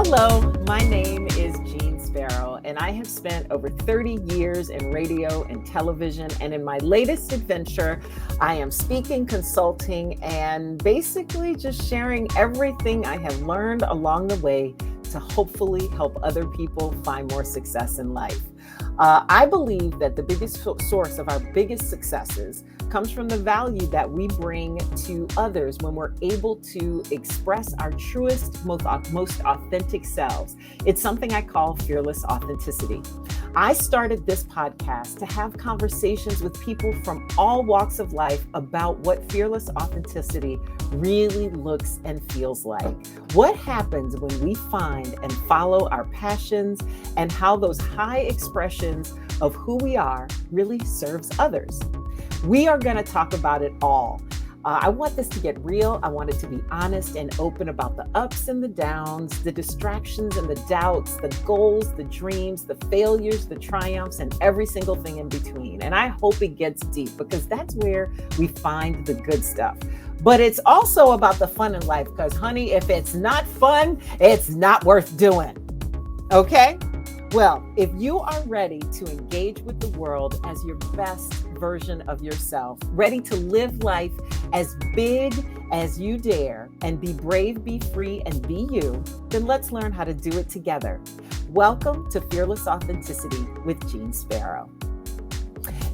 Hello, my name is Jeanne-Sparrow, and I have spent over 30 years in radio and television. And in my latest adventure, I am speaking, consulting, and basically just sharing everything I have learned along the way to hopefully help other people find more success in life. I believe that the biggest source of our biggest successes comes from the value that we bring to others when we're able to express our truest, most authentic selves. It's something I call fearless authenticity. I started this podcast to have conversations with people from all walks of life about what fearless authenticity really looks and feels like. What happens when we find and follow our passions, and how those high expressions of who we are really serves others. We are going to talk about it all. I want this to get real. I want it to be honest and open about the ups and the downs, the distractions and the doubts, the goals, the dreams, the failures, the triumphs, and every single thing in between. And I hope it gets deep, because that's where we find the good stuff. But it's also about the fun in life, because honey, if it's not fun, it's not worth doing. Okay? Well, if you are ready to engage with the world as your best version of yourself, ready to live life as big as you dare, and be brave, be free, and be you, then let's learn how to do it together. Welcome to Fearless Authenticity with Jeanne-Sparrow.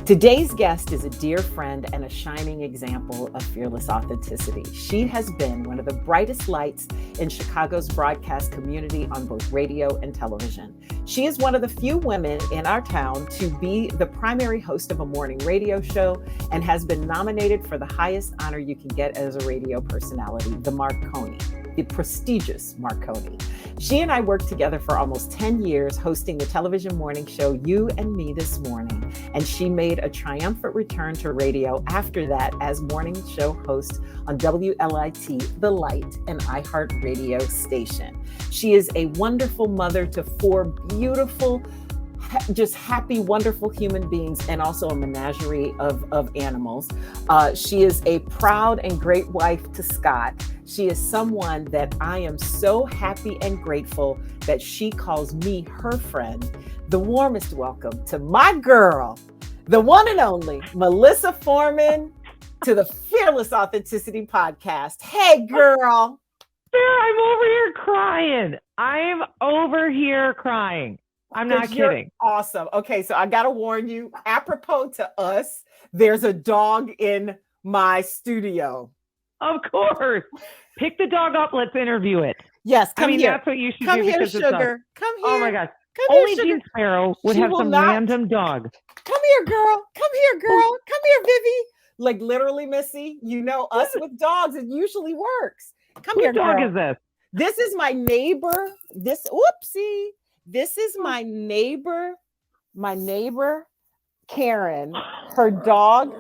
Today's guest is a dear friend and a shining example of fearless authenticity. She has been one of the brightest lights in Chicago's broadcast community on both radio and television. She is one of the few women in our town to be the primary host of a morning radio show, and has been nominated for the highest honor you can get as a radio personality, the Marconi, the prestigious Marconi. She and I worked together for almost 10 years hosting the television morning show You&Me This Morning, and she made a triumphant return to radio after that as morning show host on WLIT, The Light, an iheart-radio station. She is a wonderful mother to 4 beautiful, just happy, wonderful human beings, and also a menagerie of animals. She is a proud and great wife to Scott. She is someone that I am so happy and grateful that she calls me her friend. The warmest welcome to my girl, the one and only Melissa-Forman, to the Fearless Authenticity Podcast. Hey, girl. I'm over here crying. I'm over here crying. I'm not kidding. Awesome. Okay, so I got to warn you, apropos to us, there's a dog in my studio. Of course. Pick the dog up. Let's interview it. Yes, come here. That's what you should come do. Here, because sugar. Come here. Oh my gosh. Come Only here, Jeanne-Sparrow would have some random dog. Come here, girl. Come here, girl. Come here, Vivi. Like literally, Missy, you know, us with dogs, it usually works. Come here, girl. Whose dog is this? This is my neighbor. This is my neighbor, Karen. Her dog,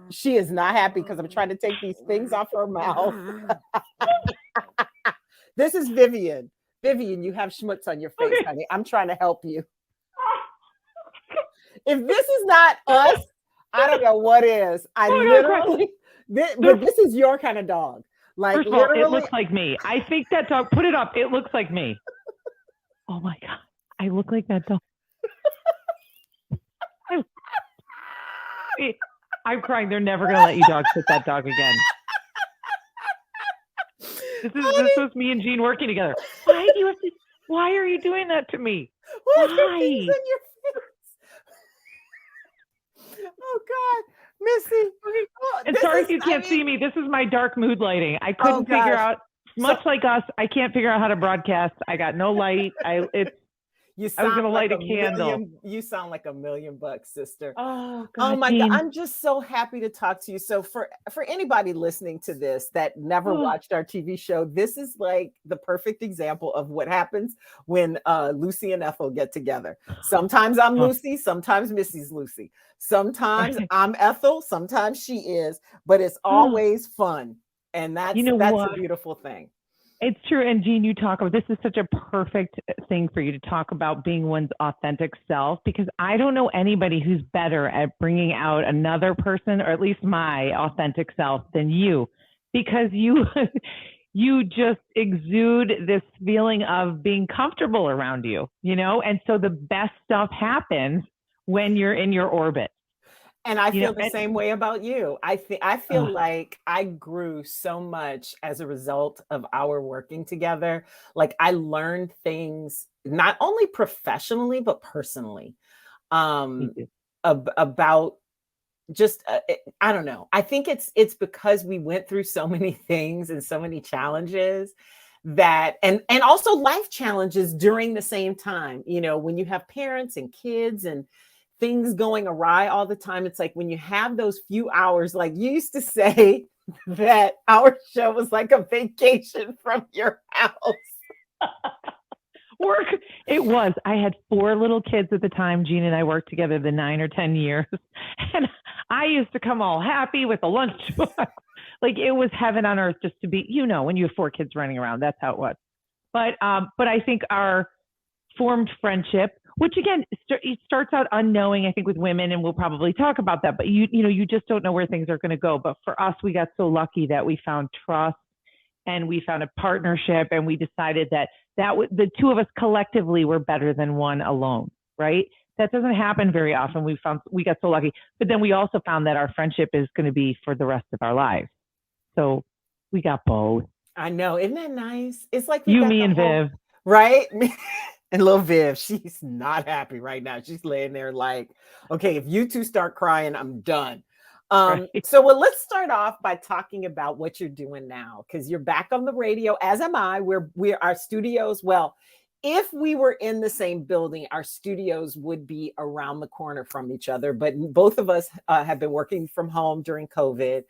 she is not happy because I'm trying to take these things off her mouth. This is Vivian. Vivian, you have schmutz on your face, honey. I'm trying to help you. If this is not us, I don't know what is. But this is your kind of dog. Like, first of all, it looks like me. I think that dog, put it up. It looks like me. Oh my God. I look like that dog. I'm crying. They're never going to let you dog sit that dog again. This was me and Jeanne working together. Why are you doing that to me? Why? Oh God, Missy. Oh, and sorry if you can't see me. This is my dark mood lighting. I couldn't figure out, like us, I can't figure out how to broadcast. I got no light. I was going to light a candle. You sound like $1 million, sister. Oh, God, oh my God. I'm just so happy to talk to you. So for anybody listening to this that never watched our TV show, this is like the perfect example of what happens when Lucy and Ethel get together. Sometimes I'm Lucy, sometimes Missy's Lucy. Sometimes I'm Ethel, sometimes she is, but it's always fun. And that's a beautiful thing. It's true. And Jeanne, you talk about, this is such a perfect thing for you to talk about being one's authentic self, because I don't know anybody who's better at bringing out another person, or at least my authentic self, than you, because you you just exude this feeling of being comfortable around you, and so the best stuff happens when you're in your orbit. And I feel the same way about you. I feel like I grew so much as a result of our working together. Like I learned things not only professionally but personally about just I don't know. I think it's because we went through so many things and so many challenges that and also life challenges during the same time. When you have parents and kids and things going awry all the time, it's like when you have those few hours, like you used to say that our show was like a vacation from your house. Work. It was. I had 4 little kids at the time. Jeanne and I worked together the 9 or 10 years. And I used to come all happy with a lunch. Like it was heaven on earth just to be, when you have 4 kids running around, that's how it was. But I think our formed friendship, which again, it starts out unknowing, I think, with women, and we'll probably talk about that, but you just don't know where things are going to go. But for us, we got so lucky that we found trust and we found a partnership, and we decided that the 2 of us collectively were better than one alone, right? That doesn't happen very often. We got so lucky, but then we also found that our friendship is going to be for the rest of our lives. So we got both. I know. Isn't that nice? It's like you, me, and Viv. Right? And little Viv, she's not happy right now. She's laying there like, okay, if you 2 start crying, I'm done. Right. So let's start off by talking about what you're doing now, because you're back on the radio, as am I. We're our studios. Well, if we were in the same building, our studios would be around the corner from each other. But both of us have been working from home during COVID.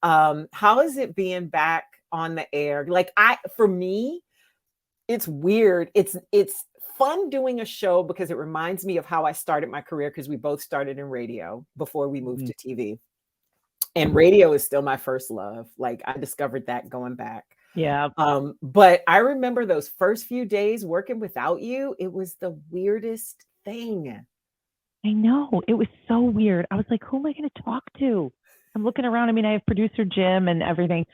How is it being back on the air? Like for me, it's weird. It's fun doing a show because it reminds me of how I started my career, because we both started in radio before we moved to TV. And radio is still my first love. Like I discovered that going back. Yeah. But I remember those first few days working without you. It was the weirdest thing. I know. It was so weird. I was like, who am I going to talk to? I'm looking around. I mean, I have producer Jim and everything,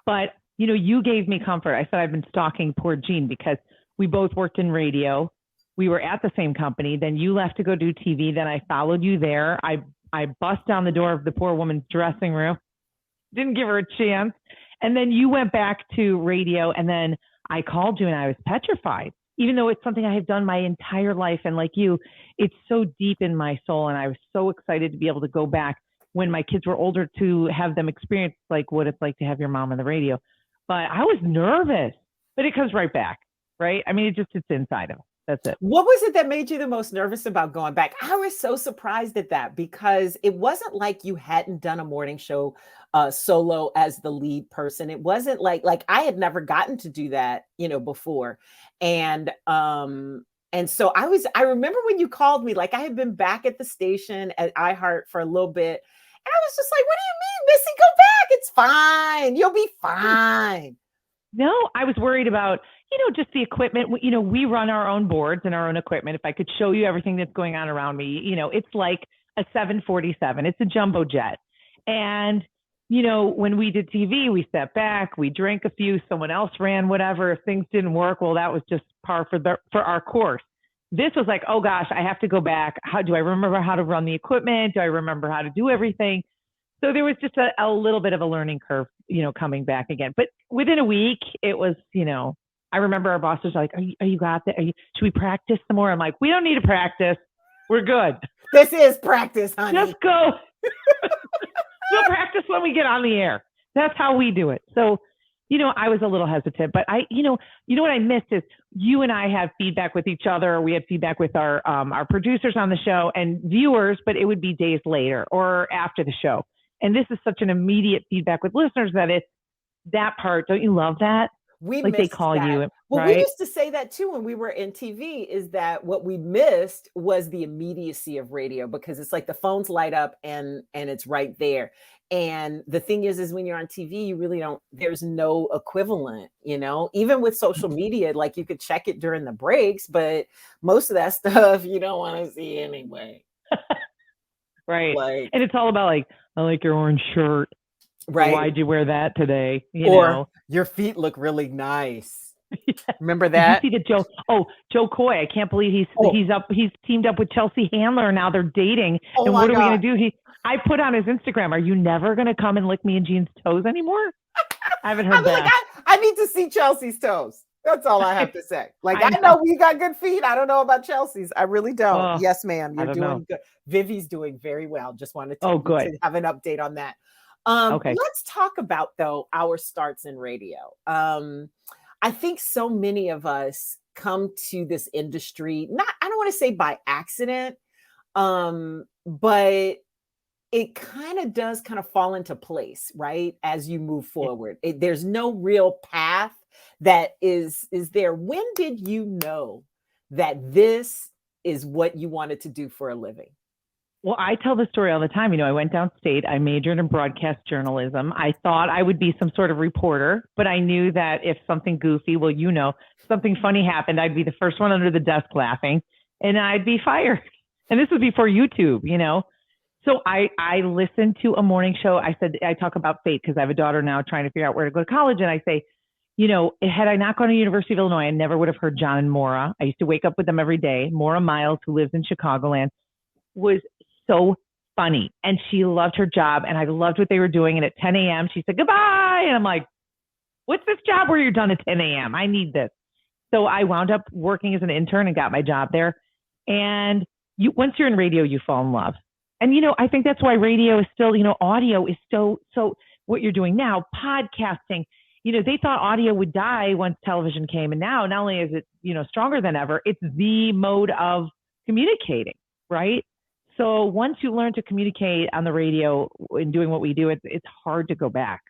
but you gave me comfort. I said, I've been stalking poor Jeanne because we both worked in radio. We were at the same company. Then you left to go do TV. Then I followed you there. I bust down the door of the poor woman's dressing room. Didn't give her a chance. And then you went back to radio. And then I called you and I was petrified, even though it's something I have done my entire life. And like you, it's so deep in my soul. And I was so excited to be able to go back when my kids were older to have them experience like what it's like to have your mom on the radio. But I was nervous, but it comes right back, right? I mean, it's inside of us. That's it. What was it that made you the most nervous about going back? I was so surprised at that, because it wasn't like you hadn't done a morning show solo as the lead person. It wasn't like I had never gotten to do that, before. And so I remember when you called me, like I had been back at the station at iHeart for a little bit. And I was just like, what do you mean, Missy, go back? It's fine. You'll be fine. No, I was worried about, just the equipment. We run our own boards and our own equipment. If I could show you everything that's going on around me, it's like a 747. It's a jumbo jet. And, when we did TV, we stepped back, we drank a few, someone else ran whatever. If things didn't work, well, that was just par for our course. This was like, oh gosh, I have to go back. How do I remember how to run the equipment? Do I remember how to do everything? So there was just a little bit of a learning curve, coming back again. But within a week, it was, I remember our boss was like, are you got that? Should we practice some more? I'm like, we don't need to practice. We're good. This is practice, honey. Just go. We'll practice when we get on the air. That's how we do it. So, I was a little hesitant, but what I missed is you and I have feedback with each other. We had feedback with our producers on the show and viewers, but it would be days later or after the show. And this is such an immediate feedback with listeners that it's that part. Don't you love that? They call that. You. Well, right? We used to say that too when we were in TV, is that what we missed was the immediacy of radio, because it's like the phones light up and it's right there. And the thing is when you're on TV, you really don't, there's no equivalent, even with social media, like you could check it during the breaks, but most of that stuff you don't want to see anyway. Right. And it's all about I like your orange shirt. Right. Why'd you wear that today? Or your feet look really nice. Remember that? Did you see that Joe Coy? I can't believe he's teamed up with Chelsea Handler. Now they're dating. Oh, and my what are we God. going to do? I put on his Instagram, are you never going to come and lick me and Jean's toes anymore? I haven't heard that. I need to see Chelsea's toes. That's all I have to say. Like, I know we got good feet. I don't know about Chelsea's. I really don't. Yes, ma'am. You're doing good. Vivi's doing very well. Just wanted to have an update on that. Let's talk about, though, our starts in radio. I think so many of us come to this industry, I don't want to say by accident, but it kind of does fall into place, right? As you move forward, there's no real path that is there. When did you know that this is what you wanted to do for a living? Well, I tell the story all the time. I went downstate. I majored in broadcast journalism. I thought I would be some sort of reporter, but I knew that if something goofy, something funny happened, I'd be the first one under the desk laughing and I'd be fired. And this was before YouTube, So I listened to a morning show. I talk about fate because I have a daughter now trying to figure out where to go to college. And I say, had I not gone to University of Illinois, I never would have heard John and Maura. I used to wake up with them every day. Maura Miles, who lives in Chicagoland, was so funny. And she loved her job. And I loved what they were doing. And at 10 a.m., she said, goodbye. And I'm like, what's this job where you're done at 10 a.m.? I need this. So I wound up working as an intern and got my job there. And once you're in radio, you fall in love. And, I think that's why radio is still, audio is so what you're doing now, podcasting, they thought audio would die once television came. And now not only is it, stronger than ever, it's the mode of communicating, right? So once you learn to communicate on the radio and doing what we do, it's hard to go back,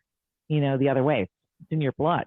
the other way. It's in your blood.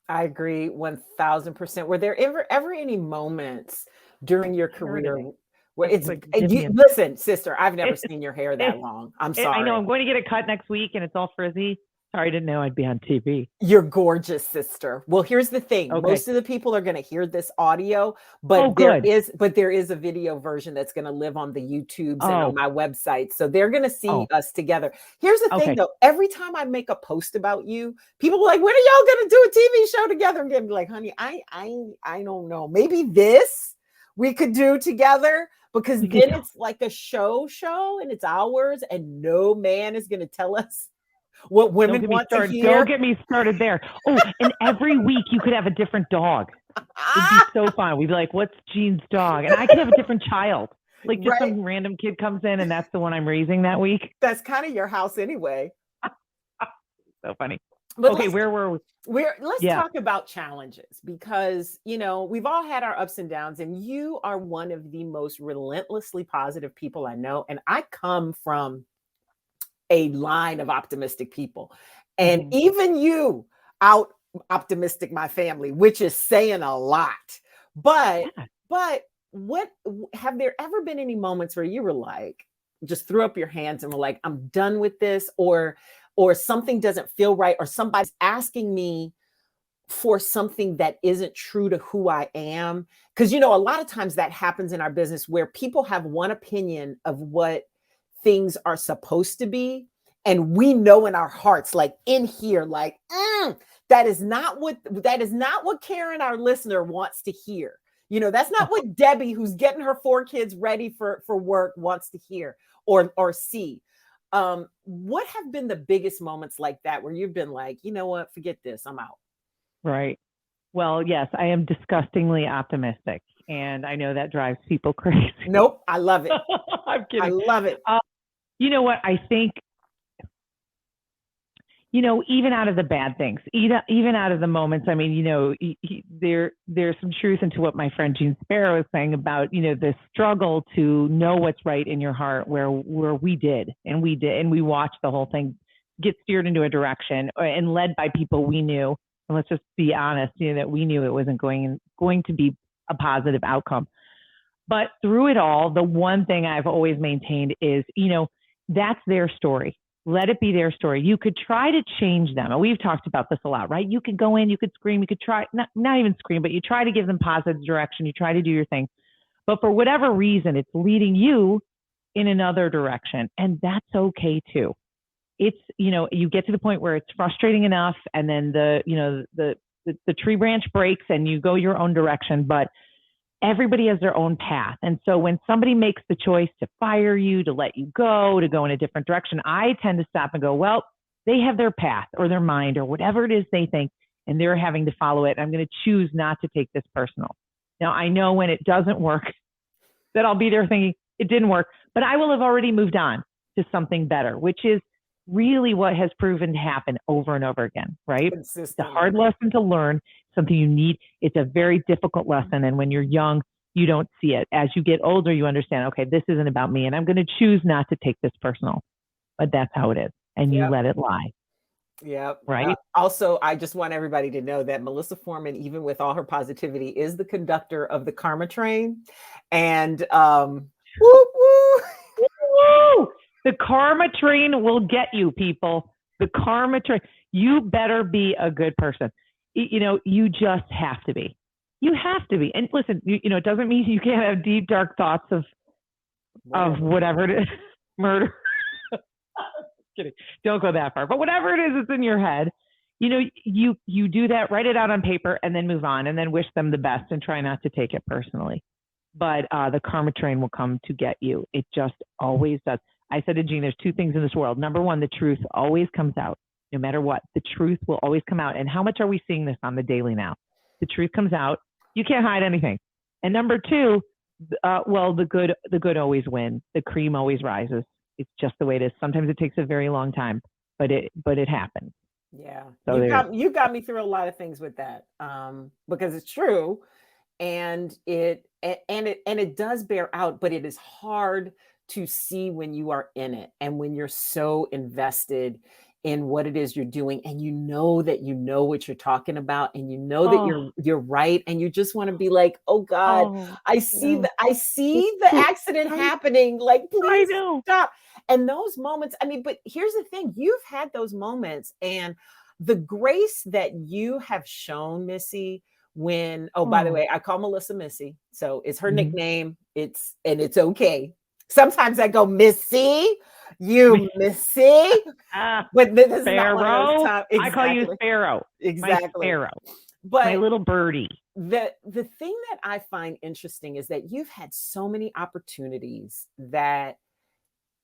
I agree 1,000%. Were there ever any moments during your career where listen, sister, I've never seen your hair that long. I'm sorry. I know. I'm going to get a cut next week and it's all frizzy. Sorry, I didn't know I'd be on TV. You're gorgeous, sister. Well, here's the thing. Okay. Most of the people are going to hear this audio, but there is a video version that's going to live on the YouTubes and on my website. So they're going to see us together. Here's the thing, though. Every time I make a post about you, people are like, when are y'all going to do a TV show together? And I'm like, honey, I don't know. Maybe this we could do together. Because then it's like a show and it's ours and no man is going to tell us what women want to hear. Don't get me started there. Oh, and every week you could have a different dog. It'd be so fun. We'd be like, what's Jean's dog? And I could have a different child. Like just some random kid comes in and that's the one I'm raising that week. That's kind of your house anyway. So funny. But okay, where were we? Let's talk about challenges because, we've all had our ups and downs and you are one of the most relentlessly positive people I know. And I come from a line of optimistic people and even you out optimistic my family, which is saying a lot. But what have there ever been any moments where you were like, just threw up your hands and were like, I'm done with this or something doesn't feel right, or somebody's asking me for something that isn't true to who I am? Because, a lot of times that happens in our business where people have one opinion of what things are supposed to be. And we know in our hearts, like in here, like, that is not what Karen, our listener, wants to hear. That's not what Debbie, who's getting her 4 kids ready for work, wants to hear or see. What have been the biggest moments like that where you've been like, you know what, forget this, I'm out? Right. Well, yes, I am disgustingly optimistic. And I know that drives people crazy. Nope. I love it. I'm kidding. I love it. You know what? I think, even out of the bad things, even out of the moments, I mean, there's some truth into what my friend Jeanne-Sparrow is saying about, the struggle to know what's right in your heart where we did, and we watched the whole thing get steered into a direction and led by people we knew. And let's just be honest, that we knew it wasn't going to be a positive outcome. But through it all, the one thing I've always maintained is, that's their story. Let it be their story. You could try to change them. And we've talked about this a lot, right? You could go in, you could scream, you could try, not even scream, but you try to give them positive direction. You try to do your thing. But for whatever reason, it's leading you in another direction. And that's okay too. it's, you get to the point where it's frustrating enough, and then the tree branch breaks and you go your own direction, but everybody has their own path. And so when somebody makes the choice to fire you, to let you go, to go in a different direction, I tend to stop and go, well, they have their path or their mind or whatever it is they think, and they're having to follow it. I'm going to choose not to take this personal. Now, I know when it doesn't work that I'll be there thinking it didn't work, but I will have already moved on to something better, which is really what has proven to happen over and over again, right? It's a hard lesson to learn, something you need. It's a very difficult lesson. And when you're young, you don't see it. As you get older, you understand, okay, this isn't about me, and I'm going to choose not to take this personal, but that's how it is. And you let it lie. Yeah. Right. Also, I just want everybody to know that Melissa-Forman, even with all her positivity, is the conductor of the Karma Train. And whoop, whoop. Woo! The Karma Train will get you, people. The Karma Train. You better be a good person. You just have to be. You have to be. And listen, it doesn't mean you can't have deep, dark thoughts of whatever it is, murder. Kidding. Don't go that far. But whatever it is that's in your head, you do that, write it out on paper, and then move on, and then wish them the best and try not to take it personally. But the Karma Train will come to get you. It just always does. I said to Jeanne, there's two things in this world. Number one, the truth always comes out, no matter what. The truth will always come out. And how much are we seeing this on the daily now? The truth comes out. You can't hide anything. And number two, the good always win. The cream always rises. It's just the way it is. Sometimes it takes a very long time, but it happens. Yeah. So you got me through a lot of things with that, because it's true, and it does bear out, but it is hard to see when you are in it and when you're so invested in what it is you're doing, and that what you're talking about, and that you're right, and you just want to be like, oh God, I see the accident happening, like, please stop. And those moments, but here's the thing, you've had those moments, and the grace that you have shown, Missy, when by the way, I call Melissa Missy, so it's her nickname. It's okay. Sometimes I go, Missy, Missy. But this is not one of those times. Exactly. I call you Sparrow. Exactly. My Sparrow. But my little birdie. The thing that I find interesting is that you've had so many opportunities that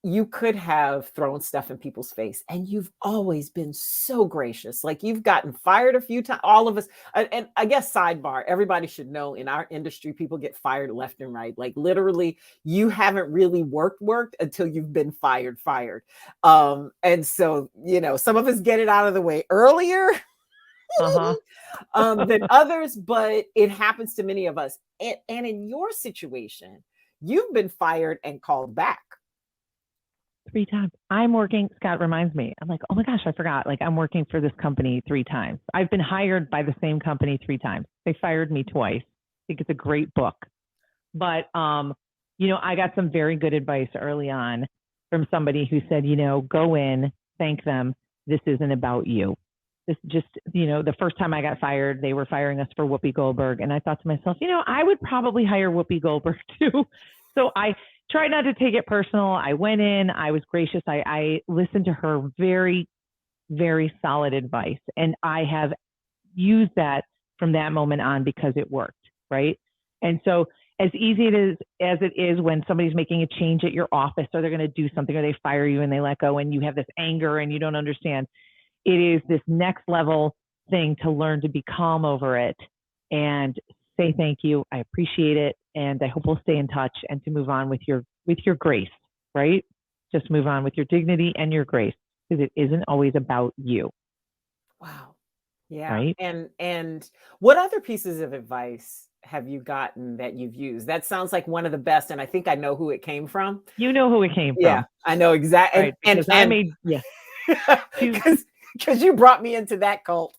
you could have thrown stuff in people's face, and you've always been so gracious. Like, you've gotten fired a few times, all of us. And I guess sidebar, everybody should know, in our industry, people get fired left and right. Like, literally, you haven't really worked until you've been fired. And so, some of us get it out of the way earlier than others, but it happens to many of us. And in your situation, you've been fired and called back 3 times. I'm working, Scott reminds me, I'm like, oh my gosh, I forgot. Like, I'm working for this company 3 times. I've been hired by the same company 3 times. They fired me twice. I think it's a great book. But, I got some very good advice early on from somebody who said, go in, thank them. This isn't about you. This just, the first time I got fired, they were firing us for Whoopi Goldberg. And I thought to myself, I would probably hire Whoopi Goldberg too. So I tried not to take it personal. I went in, I was gracious. I listened to her very, very solid advice. And I have used that from that moment on because it worked, right? And so as easy as it is when somebody's making a change at your office, or they're going to do something, or they fire you and they let go, and you have this anger and you don't understand, it is this next level thing to learn to be calm over it and say thank you. I appreciate it. And I hope we'll stay in touch, and to move on with your grace, right? Just move on with your dignity and your grace, because it isn't always about you. Wow. Yeah. Right? And what other pieces of advice have you gotten that you've used? That sounds like one of the best. And I think I know who it came from. You know who it came from. Yeah, I know exactly. Right, because you brought me into that cult.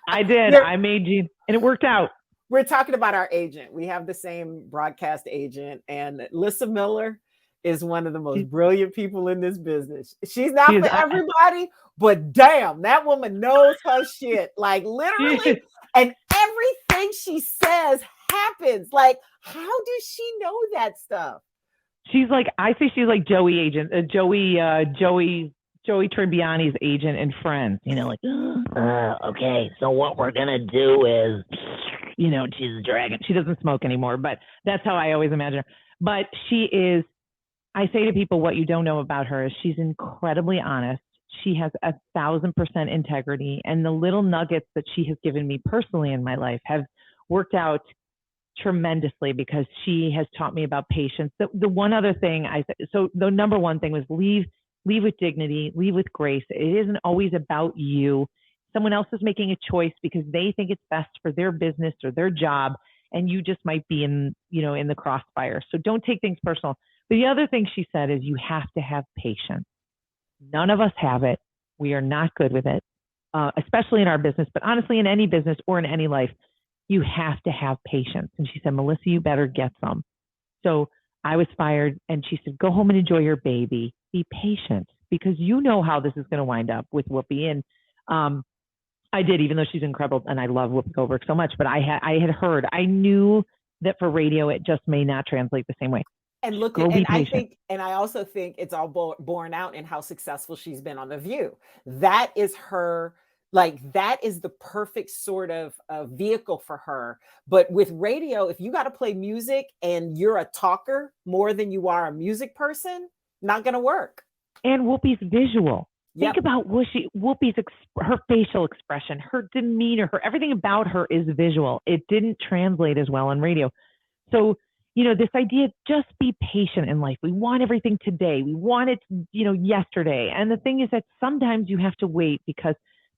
I did. I made you, and it worked out. We're talking about our agent. We have the same broadcast agent, and Lissa Miller is one of the most brilliant people in this business. She's not for everybody, but damn, that woman knows her shit. Like, literally, and everything she says happens. Like, how does she know that stuff? She's like, I say she's like Joey agent, Joey Joey Tribbiani's agent and Friends, like, okay, so what we're going to do is, she's a dragon. She doesn't smoke anymore, but that's how I always imagine her. But I say to people, what you don't know about her is she's incredibly honest. She has 1,000% integrity, and the little nuggets that she has given me personally in my life have worked out tremendously because she has taught me about patience. The one other thing so the number one thing was leave with dignity, leave with grace. It isn't always about you. Someone else is making a choice because they think it's best for their business or their job, and you just might be in the crossfire. So don't take things personal. But the other thing she said is you have to have patience. None of us have it. We are not good with it, especially in our business, but honestly, in any business or in any life, you have to have patience. And she said, Melissa, you better get some. So I was fired, and she said, go home and enjoy your baby. Be patient, because you know how this is going to wind up with Whoopi. And I did, even though she's incredible, and I love Whoopi Goldberg so much, but I knew that for radio, it just may not translate the same way. And I also think it's all borne out in how successful she's been on The View. That is her, that is the perfect sort of vehicle for her. But with radio, if you got to play music and you're a talker more than you are a music person, not going to work. And Whoopi's visual. Yep. Think about Whoopi's her facial expression, her demeanor, everything about her is visual. It didn't translate as well on radio. So, this idea, just be patient in life. We want everything today. We want it, yesterday. And the thing is that sometimes you have to wait because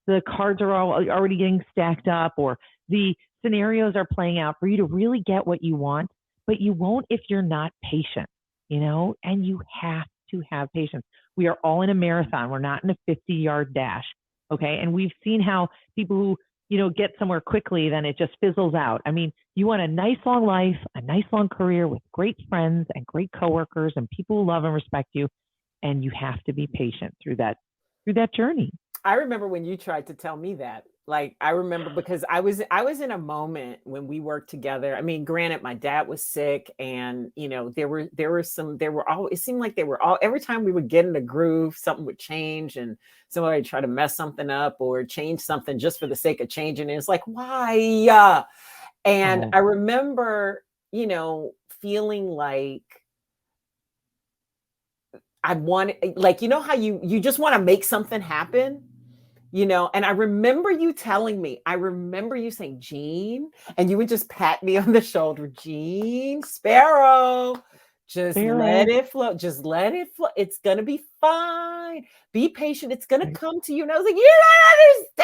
the cards are already getting stacked up, or the scenarios are playing out for you to really get what you want, but you won't if you're not patient, and you have to have patience. We are all in a marathon. We're not in a 50-yard dash. Okay. And we've seen how people who, get somewhere quickly, then it just fizzles out. I mean, you want a nice long life, a nice long career with great friends and great coworkers and people who love and respect you. And you have to be patient through that journey. I remember when you tried to tell me that. I remember because I was in a moment when we worked together. I mean, granted, my dad was sick, and it seemed like every time we would get in a groove, something would change, and somebody would try to mess something up or change something just for the sake of changing it. It's like, why? And I remember, feeling like I wanted, how you just want to make something happen. And I remember you telling me, saying, Jeanne, and you would just pat me on the shoulder, Jeanne-Sparrow, let it flow. Just let it flow. It's going to be fine. Be patient. It's going to come to you. And I was like, you don't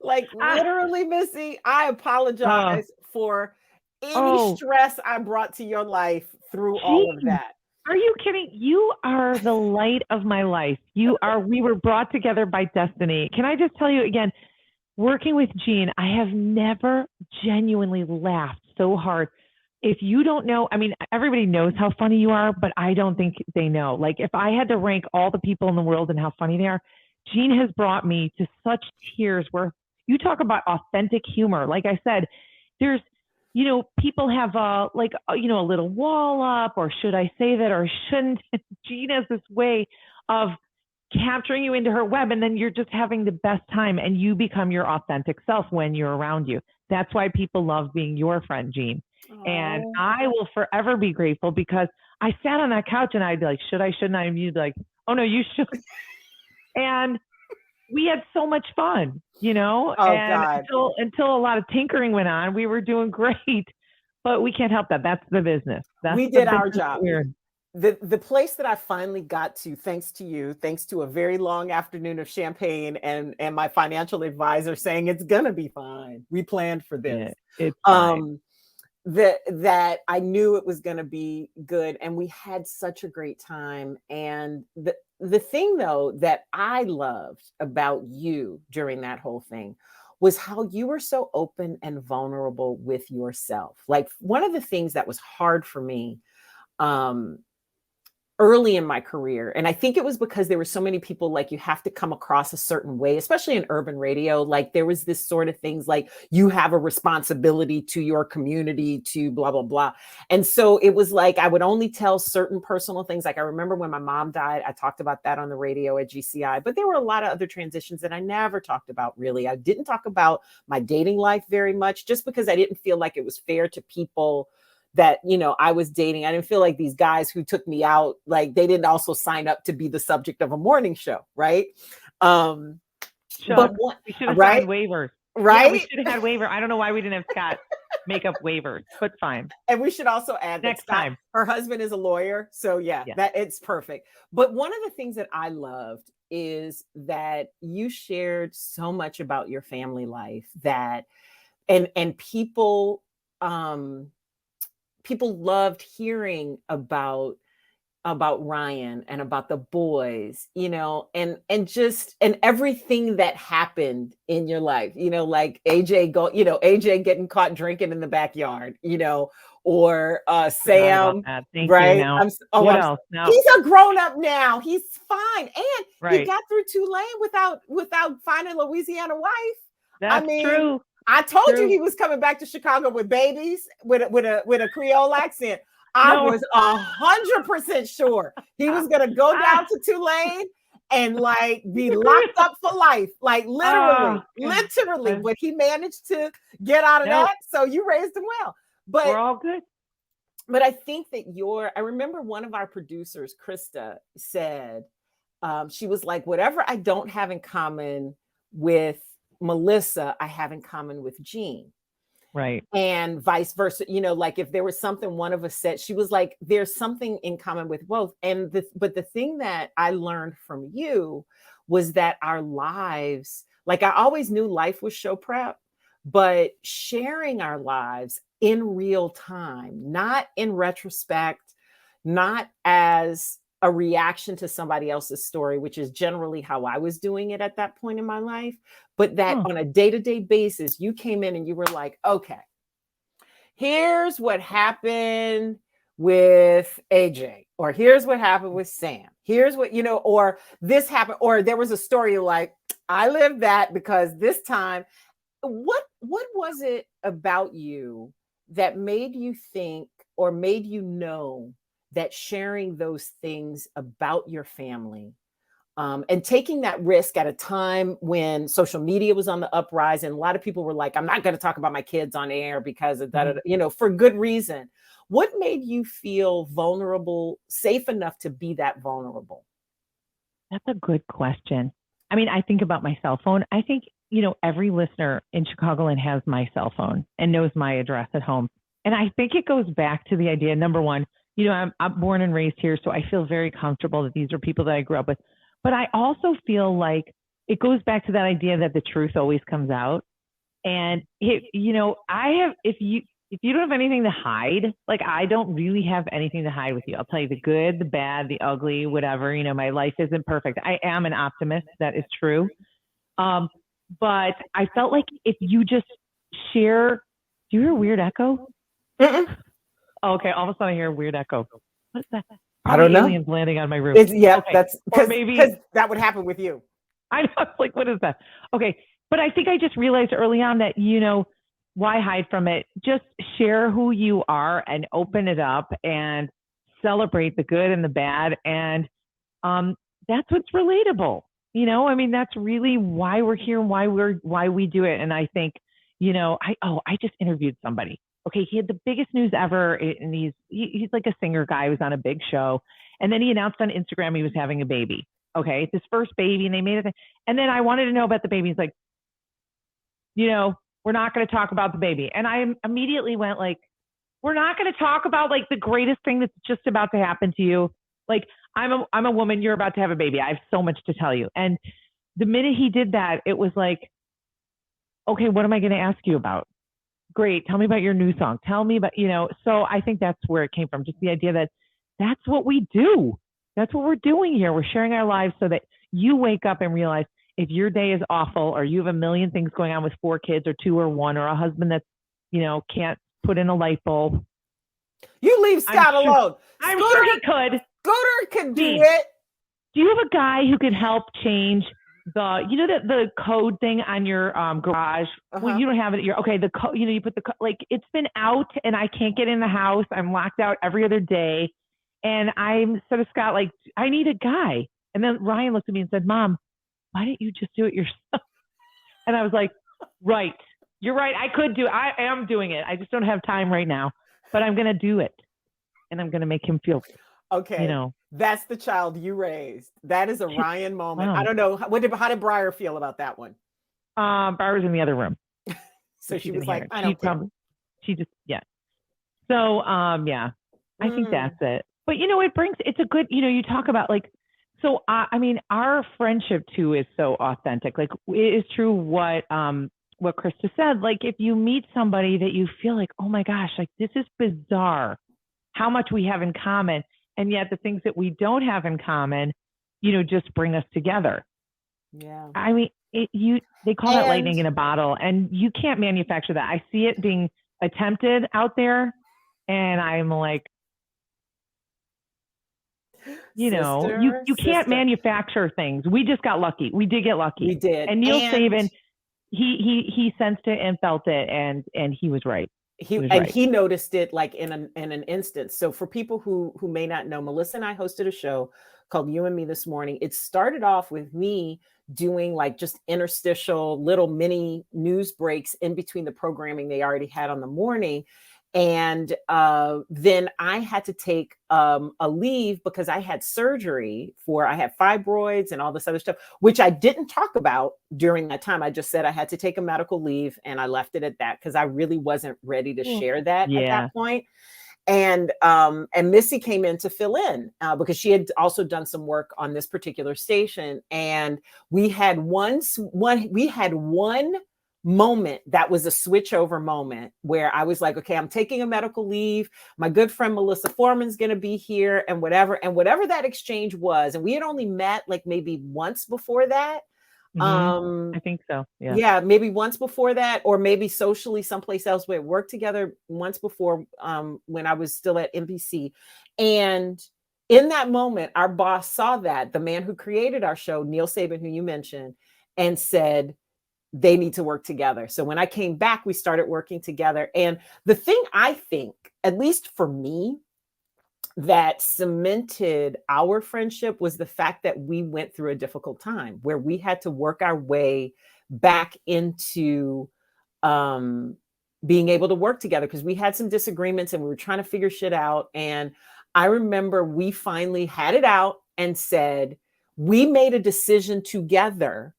understand. Literally, Missy, I apologize for any stress I brought to your life through all of that. Are you kidding? You are the light of my life. We were brought together by destiny. Can I just tell you again, working with Jeanne, I have never genuinely laughed so hard. If you don't know, I mean, everybody knows how funny you are, but I don't think they know. If I had to rank all the people in the world and how funny they are, Jeanne has brought me to such tears where you talk about authentic humor. Like I said, there's, people have a little wall up, or should I say that or shouldn't? Jeanne has this way of capturing you into her web, and then you're just having the best time, and you become your authentic self when you're around you. That's why people love being your friend, Jeanne. And I will forever be grateful, because I sat on that couch and I'd be like, should I, shouldn't I? And you'd be like, oh no, you should. And we had so much fun, God. Until a lot of tinkering went on, we were doing great, but we can't help that. That's the business. We did our job. The place that I finally got to, thanks to you, thanks to a very long afternoon of champagne and my financial advisor saying it's gonna be fine. We planned for this. Yeah, it's fine. That I knew it was gonna be good, and we had such a great time. And the thing, though, that I loved about you during that whole thing was how you were so open and vulnerable with yourself. One of the things that was hard for me early in my career. And I think it was because there were so many people, like, you have to come across a certain way, especially in urban radio. Like, there was this sort of things like, you have a responsibility to your community, to blah, blah, blah. And so it was like, I would only tell certain personal things. Like, I remember when my mom died, I talked about that on the radio at GCI, but there were a lot of other transitions that I never talked about, really. I didn't talk about my dating life very much, just because I didn't feel like it was fair to people that, you know, I was dating. I didn't feel like these guys who took me out, like, they didn't also sign up to be the subject of a morning show. Right. But we should have signed waivers. Right. Yeah, we should have had waiver. I don't know why we didn't have Scott make up waivers, but fine. And we should also add next that Scott, time, her husband is a lawyer. So yeah, that it's perfect. But one of the things that I loved is that you shared so much about your family life, that, and people loved hearing about Ryan and about the boys, you know, and everything that happened in your life, you know, like AJ getting caught drinking in the backyard, you know, or Sam, right? What else? No. He's a grown up now. He's fine. And he got through Tulane without finding a Louisiana wife. That's true. I told you he was coming back to Chicago with babies, with a Creole accent. I was 100% sure he was going to go down to Tulane and, like, be locked up for life, like, literally. But he managed to get out of that. So you raised him well. But we're all good. But I think that I remember one of our producers, Krista, said, she was like, whatever I don't have in common with Melissa, I have in common with Jeanne. Right. And vice versa. You know, like, if there was something one of us said, she was like, there's something in common with both. But the thing that I learned from you was that our lives, like, I always knew life was show prep, but sharing our lives in real time, not in retrospect, not as a reaction to somebody else's story, which is generally how I was doing it at that point in my life, but that on a day-to-day basis, you came in and you were like, okay, here's what happened with AJ, or here's what happened with Sam. Here's what, you know, or this happened, or there was a story like, I lived that because this time. What was it about you that made you think, or made you know, that sharing those things about your family, and taking that risk at a time when social media was on the uprise, and a lot of people were like, I'm not going to talk about my kids on air because of that, you know, for good reason. What made you feel vulnerable, safe enough to be that vulnerable? That's a good question. I mean, I think about my cell phone. I think, you know, every listener in Chicagoland has my cell phone and knows my address at home. And I think it goes back to the idea, number one, you know, I'm born and raised here, so I feel very comfortable that these are people that I grew up with. But I also feel like it goes back to that idea that the truth always comes out. And you know, if you don't have anything to hide, like, I don't really have anything to hide with you. I'll tell you the good, the bad, the ugly, whatever. You know, my life isn't perfect. I am an optimist. That is true. But I felt like if you just share, do you hear a weird echo? Okay, all of a sudden I hear a weird echo. What's that? I don't know. Aliens landing on my roof. That's because that would happen with you. I know. It's like, what is that? Okay, but I think I just realized early on that, you know, why hide from it? Just share who you are and open it up and celebrate the good and the bad, and that's what's relatable. You know, I mean, that's really why we're here and why we do it. And I think, you know, I just interviewed somebody. Okay, he had the biggest news ever, and he's like a singer guy who was on a big show, and then he announced on Instagram he was having a baby. Okay, it's his first baby, and they made it. And then I wanted to know about the baby. He's like, you know, we're not going to talk about the baby. And I immediately went like, we're not going to talk about, like, the greatest thing that's just about to happen to you. Like, I'm a woman, you're about to have a baby. I have so much to tell you. And the minute he did that, it was like, okay, what am I going to ask you about? Great. Tell me about your new song. Tell me about, you know, so I think that's where it came from. Just the idea that that's what we do. That's what we're doing here. We're sharing our lives so that you wake up and realize if your day is awful, or you have a million things going on with 4 kids or 2 or 1, or a husband that's, you know, can't put in a light bulb. You leave Scott alone. I'm sure he could. scooter could do Jeanne, it. Do you have a guy who could help change the code thing on your garage? Well, you don't have it. The code, you put the it's been out and I can't get in the house. I'm locked out every other day. And I'm sort of Scott, like, I need a guy. And then Ryan looked at me and said, Mom, why didn't you just do it yourself? And I was like, right. You're right. I am doing it. I just don't have time right now, but I'm going to do it. And I'm going to make him feel, okay. That's the child you raised. That is a Ryan moment. Wow. I don't know. How did Briar feel about that one? Briar was in the other room. So she was like, I don't care. She just, yeah. So, yeah, I think that's it. But, it's a good, you talk about so, our friendship too is so authentic. Like, it is true what Krista said. Like, if you meet somebody that you feel like, oh my gosh, like, this is bizarre, how much we have in common. And yet the things that we don't have in common, just bring us together. Yeah. I mean, they call that lightning in a bottle, and you can't manufacture that. I see it being attempted out there, and I'm like, you can't manufacture things. We just got lucky. We did get lucky. We did. And Neil Saban, he sensed it and felt it, and he was right. He noticed it like in an instance. So for people who may not know, Melissa and I hosted a show called You&Me this morning. It started off with me doing like just interstitial little mini news breaks in between the programming they already had on the morning. And then I had to take a leave because I had surgery I had fibroids and all this other stuff, which I didn't talk about during that time. I just said I had to take a medical leave, and I left it at that because I really wasn't ready to share that at that point. And Missy came in to fill in because she had also done some work on this particular station. And we had one moment that was a switch over moment where I was like, okay, I'm taking a medical leave. My good friend Melissa-Forman's going to be here and whatever that exchange was. And we had only met like maybe once before that. I think so. Yeah. Yeah. Maybe once before that, or maybe socially someplace else. We had worked together once before when I was still at NBC. And in that moment, our boss saw that, the man who created our show, Neil Saban, who you mentioned, and said, they need to work together. So when I came back, we started working together. And the thing I think, at least for me, that cemented our friendship was the fact that we went through a difficult time where we had to work our way back into being able to work together because we had some disagreements and we were trying to figure shit out. And I remember we finally had it out and said, we made a decision together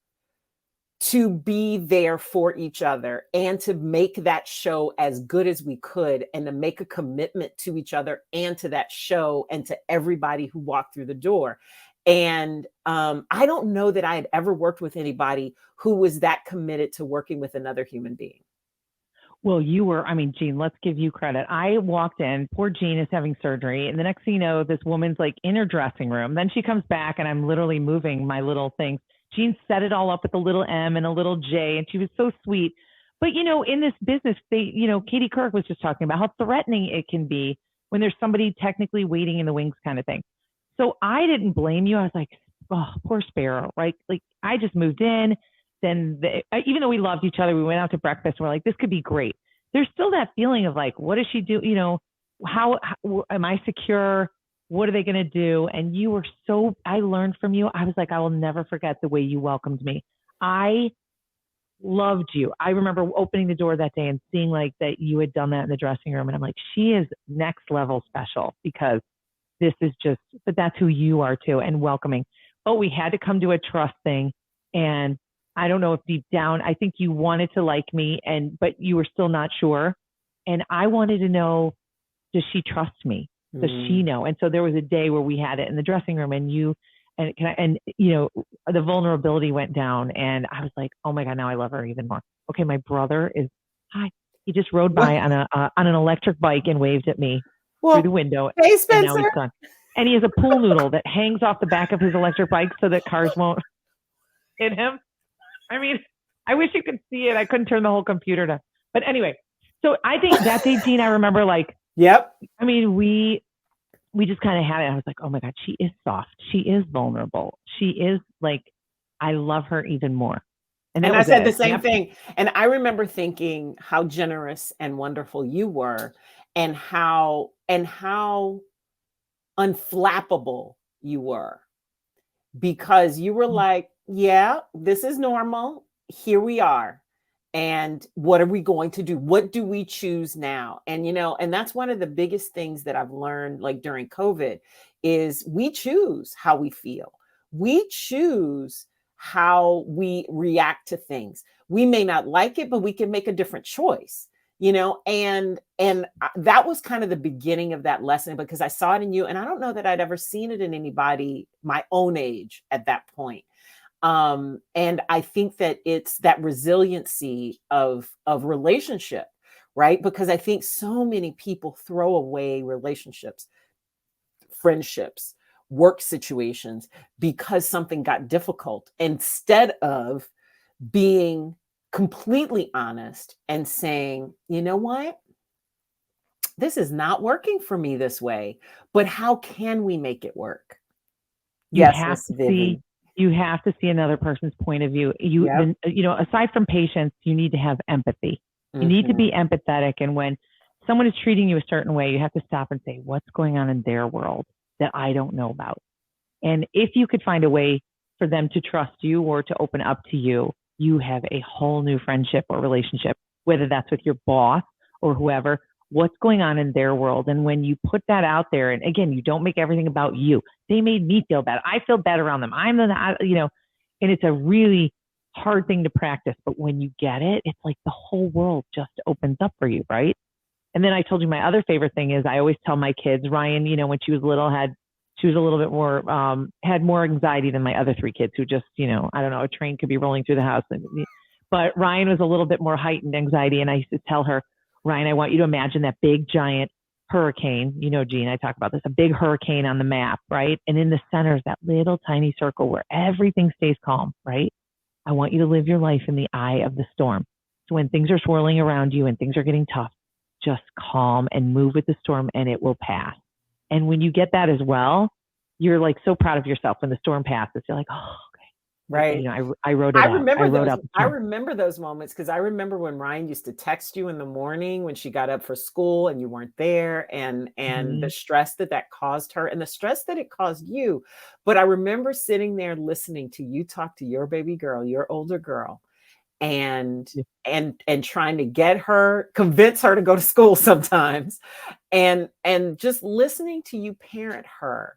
to be there for each other and to make that show as good as we could and to make a commitment to each other and to that show and to everybody who walked through the door. And I don't know that I had ever worked with anybody who was that committed to working with another human being. Well, Jeanne, let's give you credit. I walked in, poor Jeanne is having surgery. And the next thing you know, this woman's like in her dressing room. Then she comes back and I'm literally moving my little things. Jeanne set it all up with a little M and a little J, and she was so sweet. But, in this business, Katie Couric was just talking about how threatening it can be when there's somebody technically waiting in the wings kind of thing. So I didn't blame you. I was like, oh, poor Sparrow, right? Like, I just moved in. Then even though we loved each other, we went out to breakfast. And we're like, this could be great. There's still that feeling of like, what does she do? How am I secure? What are they going to do? And I learned from you. I was like, I will never forget the way you welcomed me. I loved you. I remember opening the door that day and seeing like that you had done that in the dressing room. And I'm like, she is next level special because this is but that's who you are too, and welcoming. But we had to come to a trust thing. And I don't know if deep down, I think you wanted to like me but you were still not sure. And I wanted to know, does she trust me? Does she know? And so there was a day where we had it in the dressing room and the vulnerability went down and I was like, oh my God, now I love her even more. Okay. My brother hi. He just rode by on an electric bike and waved at me through the window. Hey, Spencer. And now he's gone. And he has a pool noodle that hangs off the back of his electric bike so that cars won't hit him. I mean, I wish you could see it. I couldn't turn the whole computer to, but anyway, so I think that day, Jeanne, I remember like, yep. I mean, we just kind of had it. I was like, oh my God, she is soft. She is vulnerable. She is like, I love her even more. And I said the same thing. And I remember thinking how generous and wonderful you were, and how unflappable you were, because you were like, yeah, this is normal. Here we are. And what are we going to do? What do we choose now? And, and that's one of the biggest things that I've learned, like during COVID, is we choose how we feel. We choose how we react to things. We may not like it, but we can make a different choice, and that was kind of the beginning of that lesson, because I saw it in you, and I don't know that I'd ever seen it in anybody my own age at that point. And I think that it's that resiliency of relationship, right? Because I think so many people throw away relationships, friendships, work situations, because something got difficult, instead of being completely honest and saying, you know what? This is not working for me this way, but how can we make it work? You have to see another person's point of view. Aside from patience, you need to have empathy. You need to be empathetic. And when someone is treating you a certain way, you have to stop and say, what's going on in their world that I don't know about? And if you could find a way for them to trust you or to open up to you, you have a whole new friendship or relationship, whether that's with your boss or whoever. What's going on in their world? And when you put that out there, and again, you don't make everything about you. They made me feel bad. I feel bad around them. And it's a really hard thing to practice. But when you get it, it's like the whole world just opens up for you, right? And then I told you my other favorite thing is I always tell my kids, Ryan, when she was little, she was a little bit more, had more anxiety than my other three kids who just, I don't know, a train could be rolling through the house. But Ryan was a little bit more heightened anxiety. And I used to tell her, Ryan, I want you to imagine that big giant hurricane. Jean, I talk about this, a big hurricane on the map, right? And in the center is that little tiny circle where everything stays calm, right? I want you to live your life in the eye of the storm. So when things are swirling around you and things are getting tough, just calm and move with the storm, and it will pass. And when you get that as well, you're like so proud of yourself when the storm passes. You're like, oh, okay. Right. I wrote it out. I remember those moments, because I remember when Ryan used to text you in the morning when she got up for school and you weren't there, and the stress that caused her and the stress that it caused you. But I remember sitting there listening to you talk to your baby girl, your older girl, and trying to convince her to go to school sometimes, and just listening to you parent her.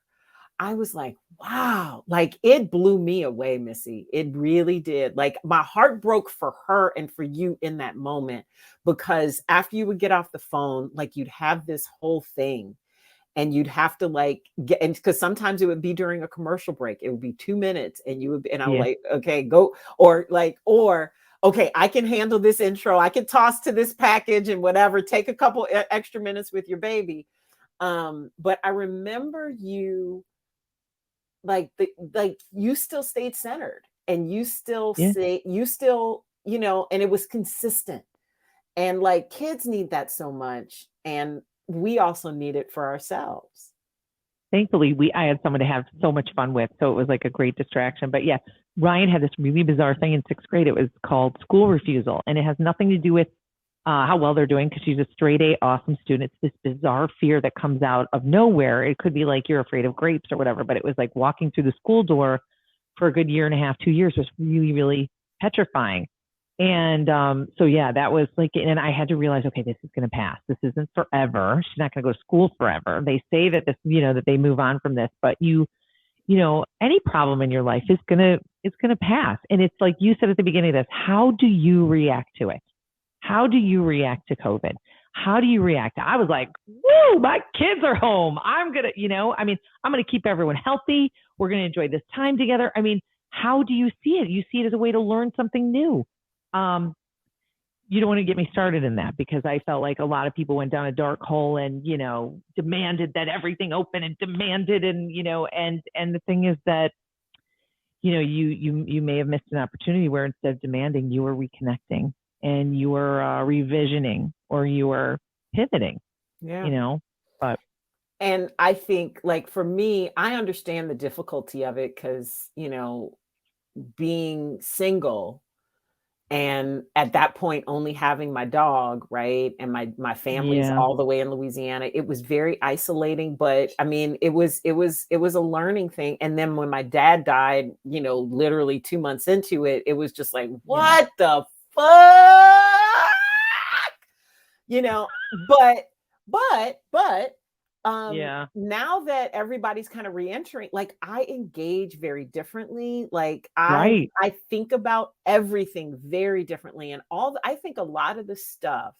I was like, wow, like it blew me away, Missy. It really did. Like my heart broke for her and for you in that moment, because after you would get off the phone, like you'd have this whole thing, and you'd have to like get, and because sometimes it would be during a commercial break, it would be 2 minutes, and I'm like, okay, go, or okay, I can handle this intro. I can toss to this package and whatever, take a couple extra minutes with your baby. But I remember you, like you still stayed centered, and you still and it was consistent. And like kids need that so much. And we also need it for ourselves. Thankfully, I had someone to have so much fun with. So it was like a great distraction. But yeah, Ryan had this really bizarre thing in 6th grade. It was called school refusal. And it has nothing to do with how well they're doing, because she's a straight A, awesome student. It's this bizarre fear that comes out of nowhere. It could be like you're afraid of grapes or whatever, but it was like walking through the school door for a good 1.5 years was really, really petrifying. And so, yeah, that was like, and I had to realize, okay, this is going to pass. This isn't forever. She's not going to go to school forever. They say that this, that they move on from this, but any problem in your life it's going to pass. And it's like you said at the beginning of this, how do you react to it? How do you react to COVID? How do you react? I was like, woo, my kids are home. I'm going to, I'm going to keep everyone healthy. We're going to enjoy this time together. I mean, how do you see it? You see it as a way to learn something new. You don't want to get me started in that, because I felt like a lot of people went down a dark hole and, demanded that everything open and demanded. And, and the thing is that, you may have missed an opportunity where instead of demanding, you were reconnecting. And you were revisioning, or you were pivoting, but. And I think, like, for me, I understand the difficulty of it because, being single and at that point only having my dog, right? And my family's Yeah. all the way in Louisiana. It was very isolating, but I mean, it was a learning thing. And then when my dad died, literally 2 months into it, it was just like, what the fuck? But now that everybody's kind of re-entering, like, I engage very differently. Like, I think about everything very differently. And I think a lot of the stuff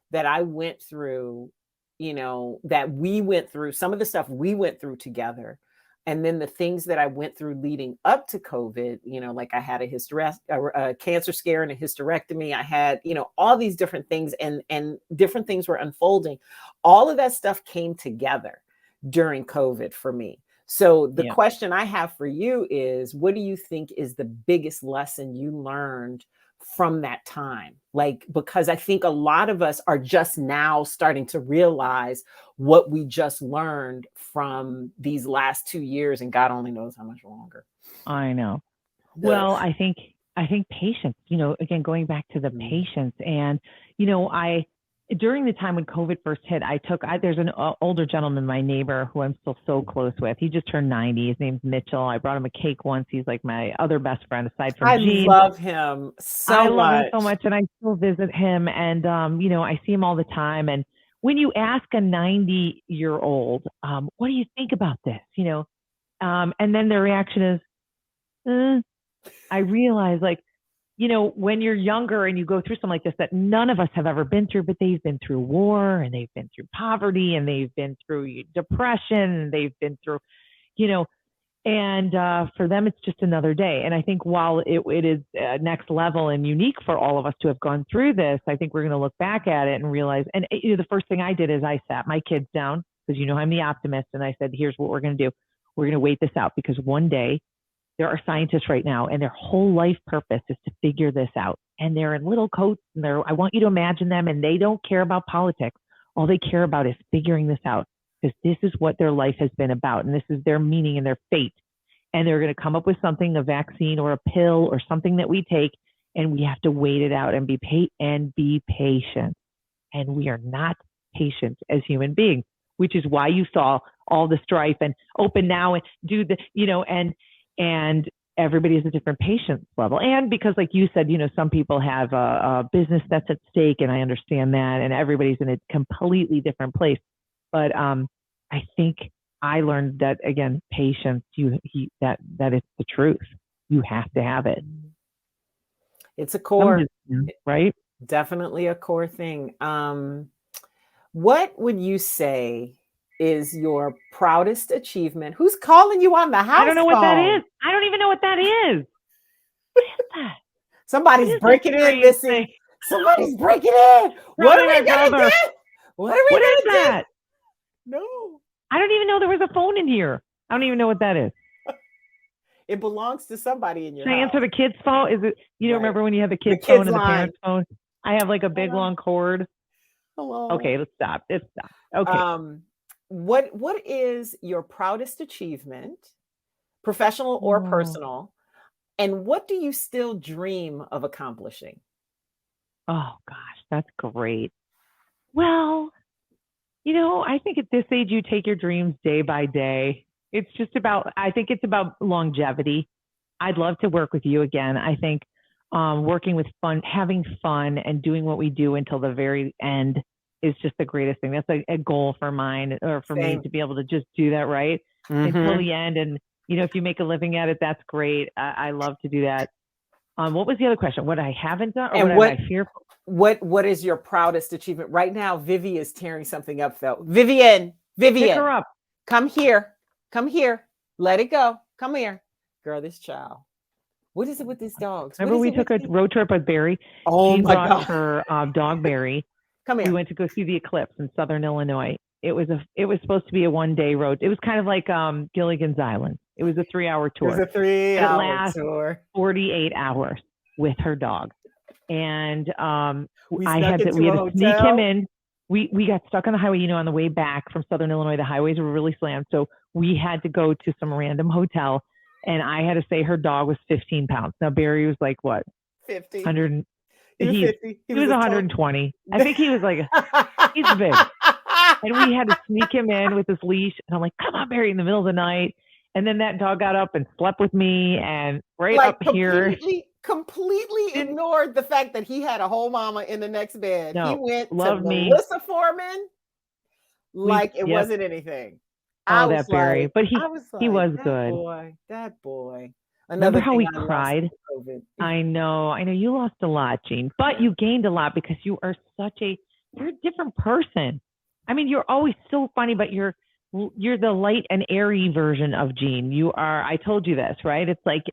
that I went through, that we went through, some of the stuff we went through together, and then the things that I went through leading up to COVID, like I had a cancer scare and a hysterectomy. I had, all these different things, and different things were unfolding. All of that stuff came together during COVID for me. So the question I have for you is, what do you think is the biggest lesson you learned from that time? Like, because I think a lot of us are just now starting to realize what we just learned from these last 2 years, and God only knows how much longer. I know. Well, I think patience, again, going back to the patience, and, during the time when COVID first hit, there's an older gentleman, my neighbor, who I'm still so close with. He just turned 90. His name's Mitchell. I brought him a cake once. He's like my other best friend aside from Jeanne. I love him so much, and I still visit him, and, I see him all the time. And when you ask a 90-year-old, what do you think about this? And then their reaction is, I realize, like, when you're younger and you go through something like this that none of us have ever been through, but they've been through war, and they've been through poverty, and they've been through depression, and they've been through, and for them, it's just another day. And I think while it is next level and unique for all of us to have gone through this, I think we're going to look back at it and realize, and the first thing I did is I sat my kids down, because I'm the optimist, and I said, here's what we're going to do. We're going to wait this out, because one day, there are scientists right now, and their whole life purpose is to figure this out. And they're in little coats, and I want you to imagine them, and they don't care about politics. All they care about is figuring this out, because this is what their life has been about, and this is their meaning and their fate. And they're going to come up with something, a vaccine or a pill or something that we take, and we have to wait it out and be patient. And we are not patient as human beings, which is why you saw all the strife and open now and do the, and everybody has a different patience level. And because, like you said, some people have a business that's at stake, and I understand that, and everybody's in a completely different place. But I think I learned that, again, patience, that it's the truth. You have to have it. It's a core, right? Definitely a core thing. What would you say is your proudest achievement? Who's calling you on the house phone? I don't know what that is. I don't even know what that is. What is that? Somebody's breaking in, Missy. Somebody's breaking in. What are we going to do? What are we going to do? That? No. I don't even know there was a phone in here. I don't even know what that is. It belongs to somebody in your house. Can I answer the kid's phone? Is it, remember when you have the kid's phone and the parents' phone? I have like a big long cord. Hello. Okay, let's stop. Okay. What is your proudest achievement, professional or personal, and what do you still dream of accomplishing? Oh gosh, that's great. Well, I think at this age you take your dreams day by day. I think it's about longevity. I'd love to work with you again. I think working with having fun and doing what we do until the very end is just the greatest thing. That's a goal for mine, or for me, to be able to just do that right until the end. And, if you make a living at it, that's great. I love to do that. What was the other question? What I haven't done, or and what I fear? What is your proudest achievement right now? Vivi is tearing something up though. Vivian, pick her up. Come here. Let it go. Come here, girl. This child. What is it with these dogs? Remember we took a road trip with Barry? Oh, she my brought God. her dog Barry. Come here. We went to go see the eclipse in Southern Illinois. It was supposed to be a one-day road. It was kind of like Gilligan's Island. It was a 3-hour tour. It was a 3-hour tour. 48 hours with her dog. And we had to sneak him in. we got stuck on the highway, on the way back from Southern Illinois. The highways were really slammed. So we had to go to some random hotel, and I had to say her dog was 15 pounds. Now, Barry was like, what? 50. 100. He was 50. He was 120. I think he was like, he's big. And we had to sneak him in with his leash. And I'm like, come on, Barry, in the middle of the night. And then that dog got up and slept with me and up here. Completely ignored the fact that he had a whole mama in the next bed. No, he went to me. Melissa-Forman like it wasn't anything. That Barry. But he was good. That boy. Remember how we cried? I know. You lost a lot, Jeanne, but you gained a lot because you are you're a different person. I mean, you're always so funny, but you're the light and airy version of Jeanne. You are, I told you this, right? It's like,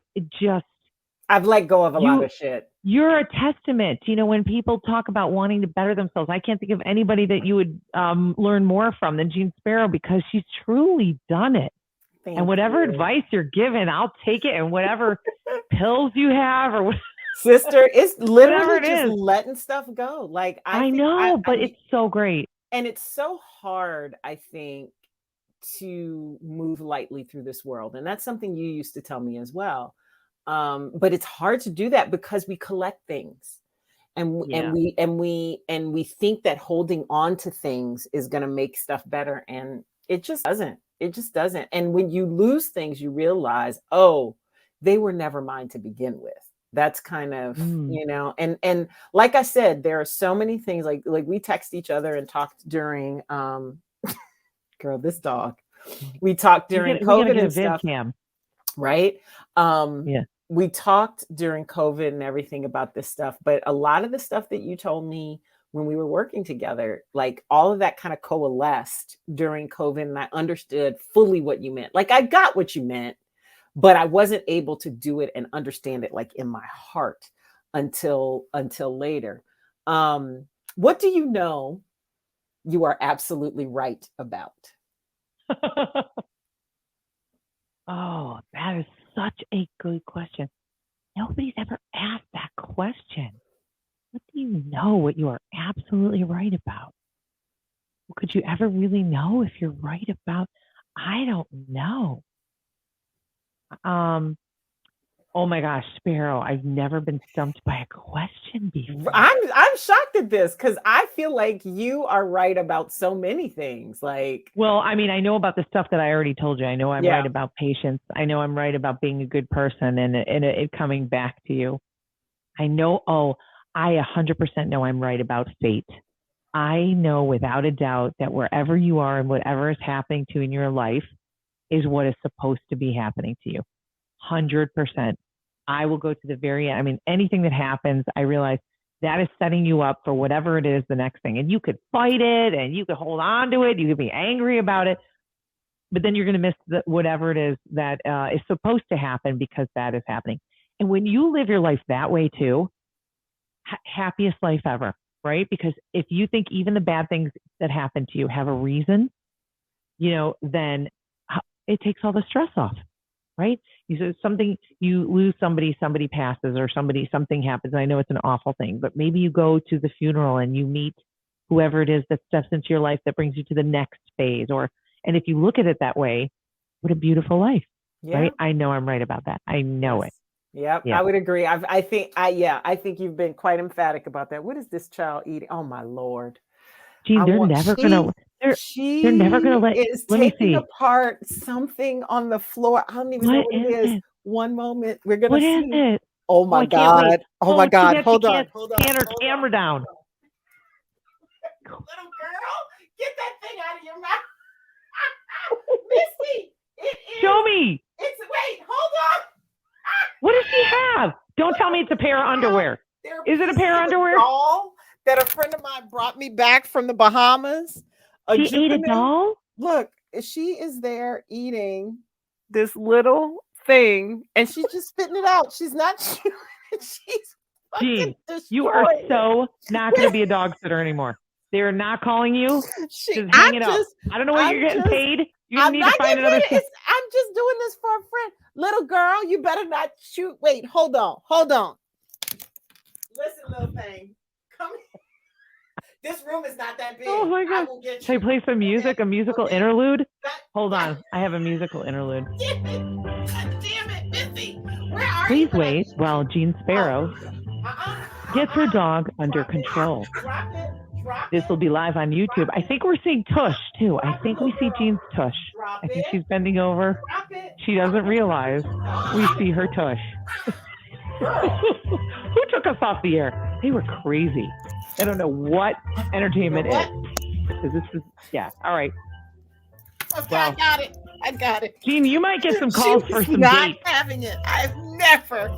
I've let go of a lot of shit. You're a testament. When people talk about wanting to better themselves, I can't think of anybody that you would learn more from than Jeanne-Sparrow, because she's truly done it. And whatever advice you're given, I'll take it. And whatever pills you have or sister, it's literally just letting stuff go. Like I know, but it's so great. And it's so hard, I think, to move lightly through this world. And that's something you used to tell me as well. But it's hard to do that because we collect things. And we think that holding on to things is going to make stuff better. And it just doesn't. It just doesn't. And when you lose things, you realize, oh, they were never mine to begin with. That's kind of, and like I said, there are so many things like we text each other and talked during, girl, this dog, we talked during COVID and stuff, right? We talked during COVID and everything about this stuff, but a lot of the stuff that you told me when we were working together, like all of that kind of coalesced during COVID, and I understood fully what you meant. Like I got what you meant, but I wasn't able to do it and understand it like in my heart until later. What do you know you are absolutely right about? Oh, that is such a good question. Nobody's ever asked that question. What do you know what you are absolutely right about? Well, could you ever really know if you're right about? I don't know. Oh my gosh, Sparrow, I've never been stumped by a question before. I'm shocked at this because I feel like you are right about so many things. Well, I mean, I know about the stuff that I already told you. I know I'm right about patience. I know I'm right about being a good person and it coming back to you. I know, I 100% know I'm right about fate. I know without a doubt that wherever you are and whatever is happening to you in your life is what is supposed to be happening to you. 100%. I will go to the very end. I mean, anything that happens, I realize that is setting you up for whatever it is the next thing. And you could fight it and you could hold on to it. You could be angry about it. But then you're going to miss whatever it is that is supposed to happen because that is happening. And when you live your life that way too, happiest life ever, right? Because if you think even the bad things that happen to you have a reason, then it takes all the stress off, right? You lose somebody passes or something happens. I know it's an awful thing, but maybe you go to the funeral and you meet whoever it is that steps into your life that brings you to the next phase. And if you look at it that way, what a beautiful life, right? I know I'm right about that. I know it. Yep, I would agree. I think you've been quite emphatic about that. What is this child eating? Oh my Lord. Jeanne, they're never gonna let me see. Apart something on the floor. I don't even know what it is. One moment. We're gonna see. What is it? Oh my God. Oh my God. Hold on. Stand her camera down. Little girl, get that thing out of your mouth. Missy, it is. Show me. Wait, hold on. What does she have? Don't tell me it's a pair of underwear. Is it a pair of underwear? Doll that a friend of mine brought me back from the Bahamas. She ate a doll? Look, she is there eating this little thing and she's just spitting it out. She's not chewing it. She's fucking destroying you are so not going to be a dog sitter anymore. They're not calling you. Just hang it up. I don't know what you're getting paid. You need to find another. I'm just doing this for a friend. Little girl, you better not shoot. Wait, hold on. Listen, little thing. Come here. This room is not that big. Oh my I God. will get Should I you. play some music? A musical interlude? That- Hold on. I have a musical interlude. Damn it. God damn it, Missy. Where are Please you? wait while Jeanne-Sparrow gets her dog under control. Drop it. Drop This it. will be live on YouTube. I think we're seeing tush too. I think we see Jean's tush. Drop I think it. she's bending over. Drop it. She doesn't realize we see her tush. Who took us off the air? They were crazy. I don't know what entertainment is. 'Cause this is, yeah. All right. Okay, Wow. I got it. I got it. Jean, you might get some calls for some not dates. having it. I've never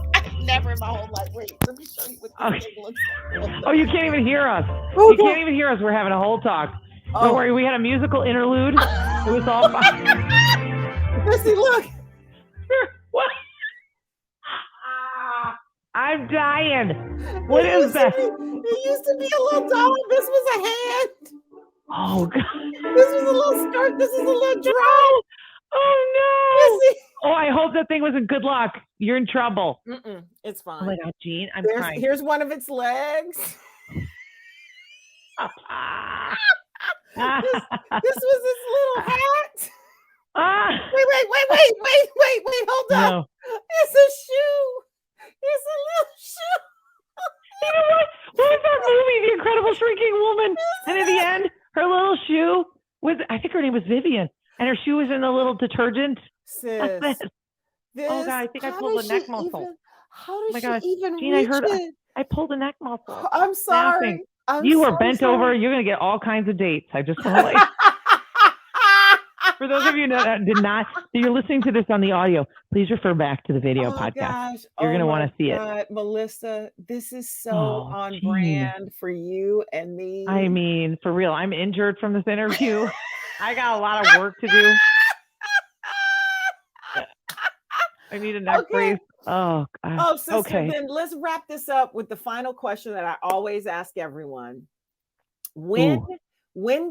in my whole life. Wait, let me show you what this Okay. thing looks like. Oh, you can't even hear us. Oh, You can't even hear us. We're having a whole talk. Oh. Don't worry. We had a musical interlude. It was all fine. Missy, look. What? I'm dying. What is that? It used to be a little doll. This was a hand. Oh, God. This was a little skirt. This is a little dress. Oh, no. Missy. Oh, I hope that thing wasn't good luck. You're in trouble. It's fine. Oh, my God, Jean. I'm There's- crying. Here's one of its legs. This was its little hat. Wait. Hold up. No. It's a shoe. It's a little shoe. You know what? What was that movie, The Incredible Shrinking Woman? And at the end, her little shoe was, I think her name was Vivian, and her shoe was in a little detergent. Sis. Oh, God, I think I pulled a neck muscle. How Oh did my she God. even Jean, I reach heard it? I pulled a neck muscle. I'm sorry. Snapping. I'm You were so bent sorry. over. You're going to get all kinds of dates. I just want to like. For those of you that you're listening to this on the audio, please refer back to the video podcast. Gosh. You're going to want to see it. Melissa, this is so on Jean. brand for you and me. I mean, for real, I'm injured from this interview. I got a lot of work to do. I need a neck brace. Oh, gosh. Oh, sister, okay. Then let's wrap this up with the final question that I always ask everyone. When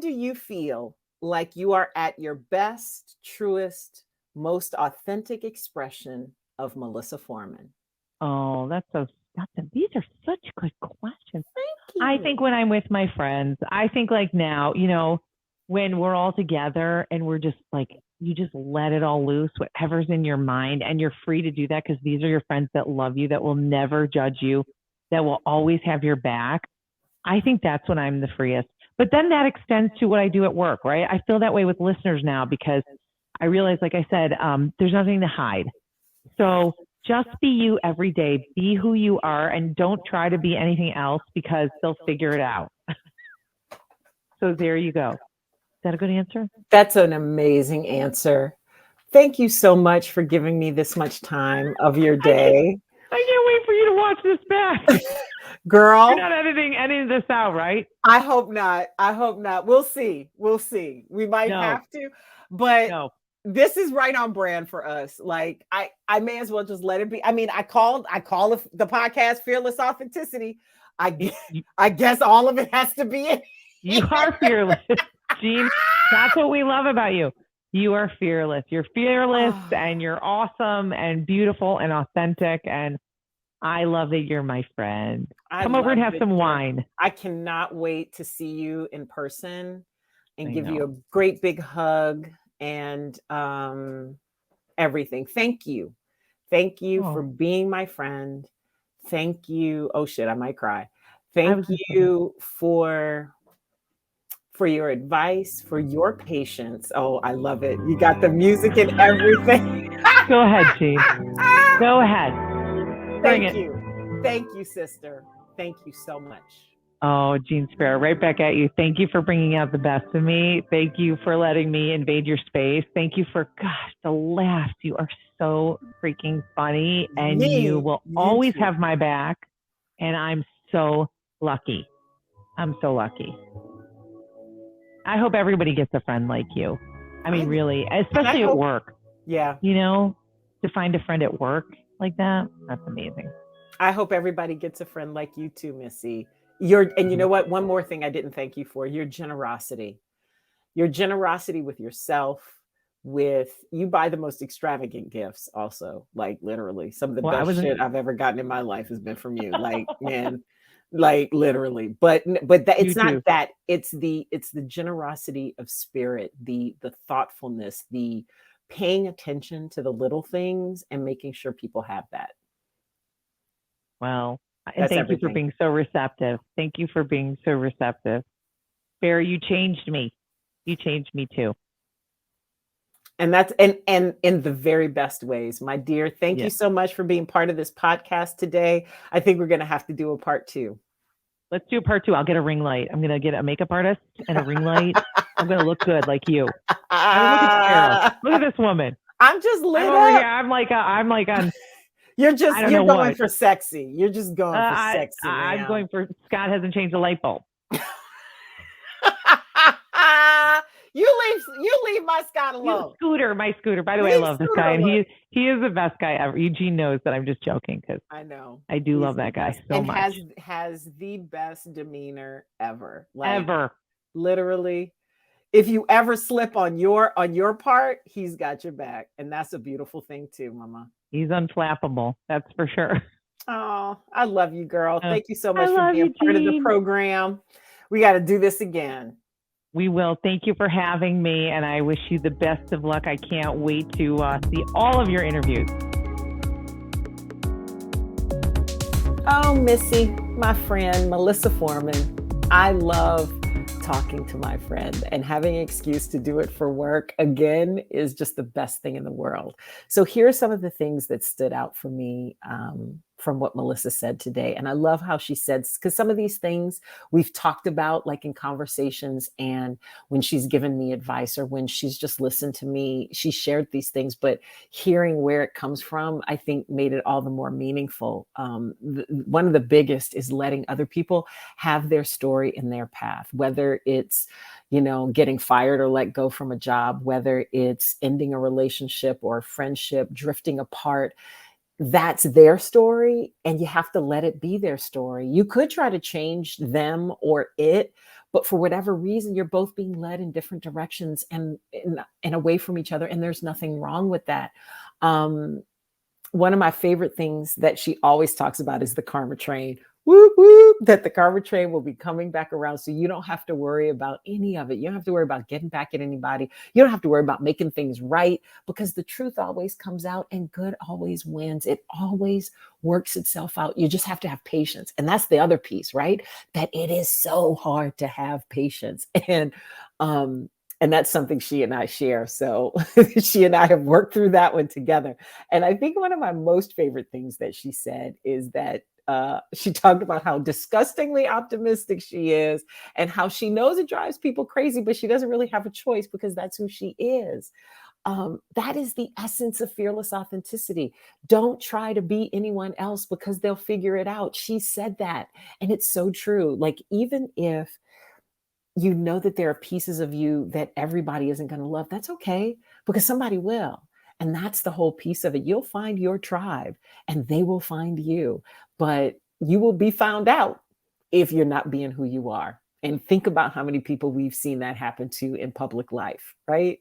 do you feel like you are at your best, truest, most authentic expression of Melissa-Forman? Oh, these are such good questions. Thank you. I think when I'm with my friends, I think like now, when we're all together and we're just like, you just let it all loose, whatever's in your mind, and you're free to do that because these are your friends that love you, that will never judge you, that will always have your back. I think that's when I'm the freest. But then that extends to what I do at work, right? I feel that way with listeners now because I realize, like I said, there's nothing to hide. So just be you every day. Be who you are and don't try to be anything else because they'll figure it out. So there you go. Is that a good answer? That's an amazing answer. Thank you so much for giving me this much time of your day. I can't wait for you to watch this back. Girl. You're not editing any of this out, right? I hope not. We'll see. We might have to, but this is right on brand for us. Like I may as well just let it be. I mean, I call the podcast Fearless Authenticity. I guess all of it has to be it. You are fearless, Jean. That's what we love about you. You are fearless. You're fearless and you're awesome and beautiful and authentic. And I love that you're my friend. Come over and have some wine. I cannot wait to see you in person and give you a great big hug and everything. Thank you. Thank you for being my friend. Thank you. Oh shit, I might cry. Thank you for your advice, for your patience. Oh, I love it. You got the music and everything. Go ahead, Jean. Go ahead. Thank you. Thank you, sister. Thank you so much. Oh, Jeanne-Sparrow, right back at you. Thank you for bringing out the best of me. Thank you for letting me invade your space. Thank you for, the laughs. You are so freaking funny, and you will always have my back. And I'm so lucky. I'm so lucky. I hope everybody gets a friend like you. I mean, really, especially at work. Yeah. To find a friend at work like that, that's amazing. I hope everybody gets a friend like you too, Missy. And you know what? One more thing I didn't thank you for, your generosity. Your generosity with yourself, you buy the most extravagant gifts also, like literally. Some of the best shit I've ever gotten in my life has been from you. Like, man, like literally, but it's not that. It's the generosity of spirit, the thoughtfulness, the paying attention to the little things and making sure people have that. Well, and thank you for being so receptive. Thank you for being so receptive. Barry, you changed me. You changed me too. And that's and in the very best ways, my dear. Thank you so much for being part of this podcast today. I think we're going to have to do a part 2. Let's do a part 2. I'll get a ring light. I'm going to get a makeup artist and a ring light. I'm going to look good like you. Look at this woman. I'm just lit up. Here. I'm like on. You're going for sexy. You're just going for sexy. I'm going for Scott hasn't changed the light bulb. You leave my Scott alone. My Scooter. By the way, I love this guy, and he is the best guy ever. Eugene knows that I'm just joking because I know I do love that guy so much. Has the best demeanor ever. Ever. Literally, if you ever slip on your part, he's got your back, and that's a beautiful thing too, Mama. He's unflappable. That's for sure. Oh, I love you, girl. Thank you so much for being part of the program. We got to do this again. We will. Thank you for having me, and I wish you the best of luck. I can't wait to see all of your interviews. Oh, Missy, my friend, Melissa-Forman. I love talking to my friend, and having an excuse to do it for work again is just the best thing in the world. So here are some of the things that stood out for me from what Melissa said today. And I love how she said, because some of these things we've talked about like in conversations, and when she's given me advice or when she's just listened to me, she shared these things, but hearing where it comes from, I think made it all the more meaningful. One of the biggest is letting other people have their story and their path, whether it's, getting fired or let go from a job, whether it's ending a relationship or a friendship, drifting apart. That's their story, and you have to let it be their story. You could try to change them or it, but for whatever reason, you're both being led in different directions and away from each other, and there's nothing wrong with that. One of my favorite things that she always talks about is the karma train. Whoop, whoop, that the karma train will be coming back around. So you don't have to worry about any of it. You don't have to worry about getting back at anybody. You don't have to worry about making things right, because the truth always comes out and good always wins. It always works itself out. You just have to have patience. And that's the other piece, right? That it is so hard to have patience. And that's something she and I share. So she and I have worked through that one together. And I think one of my most favorite things that she said is that she talked about how disgustingly optimistic she is and how she knows it drives people crazy, but she doesn't really have a choice because that's who she is. That is the essence of fearless authenticity. Don't try to be anyone else because they'll figure it out. She said that, and it's so true. Like, even if you know that there are pieces of you that everybody isn't going to love, that's okay, because somebody will. And that's the whole piece of it. You'll find your tribe and they will find you, but you will be found out if you're not being who you are. And think about how many people we've seen that happen to in public life, right?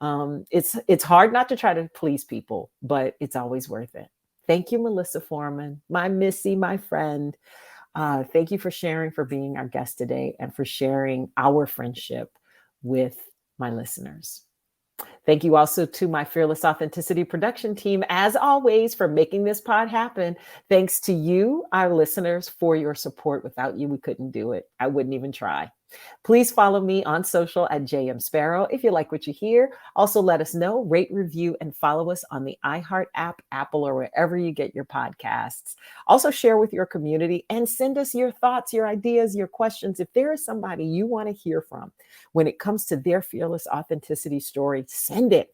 It's hard not to try to please people, but it's always worth it. Thank you, Melissa-Forman, my Missy, my friend. Thank you for sharing, for being our guest today, and for sharing our friendship with my listeners. Thank you also to my Fearless Authenticity production team, as always, for making this pod happen. Thanks to you, our listeners, for your support. Without you, we couldn't do it. I wouldn't even try. Please follow me on social at JM-Sparrow if you like what you hear. Also, let us know, rate, review, and follow us on the iHeart app, Apple, or wherever you get your podcasts. Also, share with your community and send us your thoughts, your ideas, your questions. If there is somebody you want to hear from when it comes to their fearless authenticity story, send it.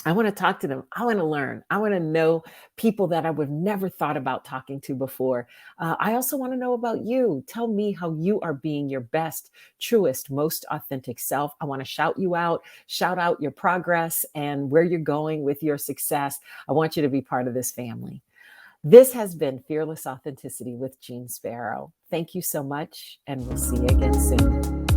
I want to talk to them. I want to learn. I want to know people that I would have never thought about talking to before. I also want to know about you. Tell me how you are being your best, truest, most authentic self. I want to shout you out, shout out your progress and where you're going with your success. I want you to be part of this family. This has been Fearless Authenticity with Jeanne-Sparrow. Thank you so much, and we'll see you again soon.